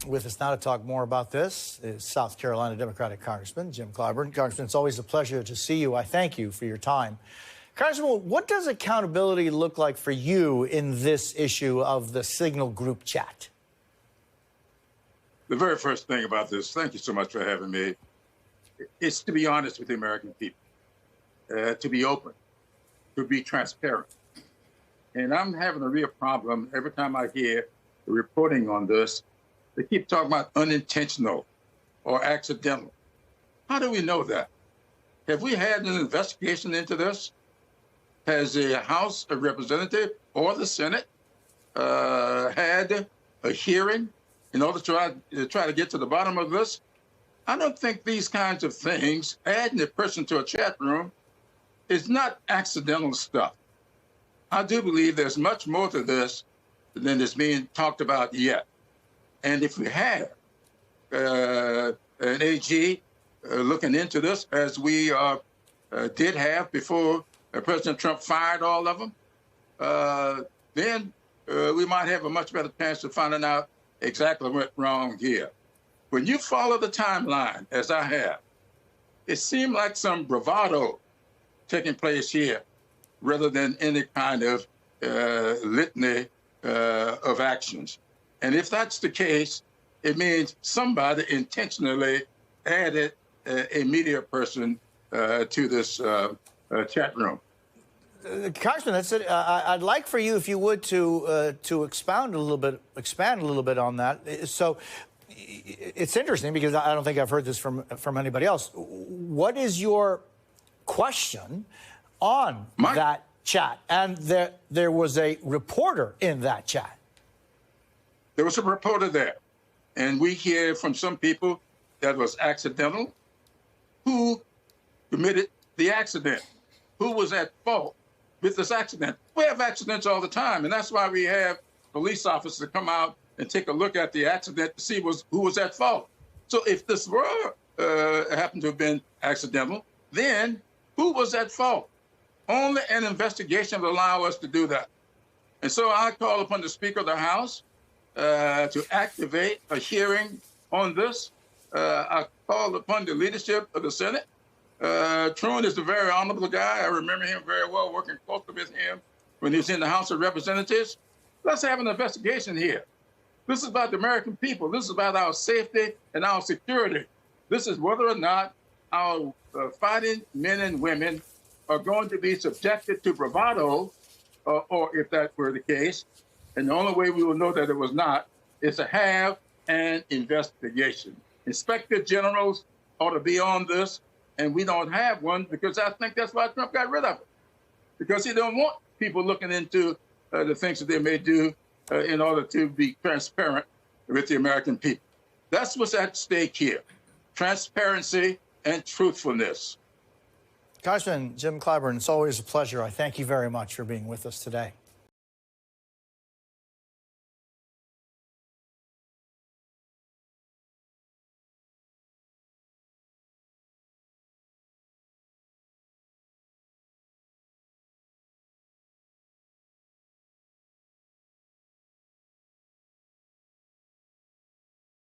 With us now to talk more about this is South Carolina Democratic Congressman Jim Clyburn. Congressman, it's always a pleasure to see you. I thank you for your time. Congressman, what does accountability look like for you in this issue of the Signal group chat? The very first thing about this, thank you so much for having me, is to be honest with the American people, to be open, to be transparent. And I'm having a real problem every time I hear the reporting on this. They keep talking about unintentional or accidental. How do we know that? Have we had an investigation into this? Has the House of Representatives or the Senate had a hearing in order to try to get to the bottom of this? I don't think these kinds of things, adding a person to a chat room, is not accidental stuff. I do believe there's much more to this than is being talked about yet. And if we have an AG looking into this, as we did have before President Trump fired all of them, then we might have a much better chance of finding out exactly what went wrong here. When you follow the timeline, as I have, it seemed like some bravado taking place here rather than any kind of litany of actions. And if that's the case, it means somebody intentionally added a media person to this chat room. Congressman, that's it. I'd like for you, if you would, to expand a little bit on that. So it's interesting because I don't think I've heard this from anybody else. What is your question on that chat? And there was a reporter in that chat. There was a reporter there, and we hear from some people that was accidental. Who committed the accident? Who was at fault with this accident? We have accidents all the time, and that's why we have police officers come out and take a look at the accident to see who was at fault. So if this were happened to have been accidental, then who was at fault? Only an investigation will allow us to do that. And so I call upon the Speaker of the House to activate a hearing on this. I called upon the leadership of the Senate. Truman is a very honorable guy. I remember him very well, working closely with him when he was in the House of Representatives. Let's have an investigation here. This is about the American people. This is about our safety and our security. This is whether or not our fighting men and women are going to be subjected to bravado, or if that were the case. And the only way we will know that it was not is to have an investigation. Inspector generals ought to be on this, and we don't have one because I think that's why Trump got rid of it, because he don't want people looking into the things that they may do in order to be transparent with the American people. That's what's at stake here, transparency and truthfulness. Congressman Jim Clyburn, it's always a pleasure. I thank you very much for being with us today.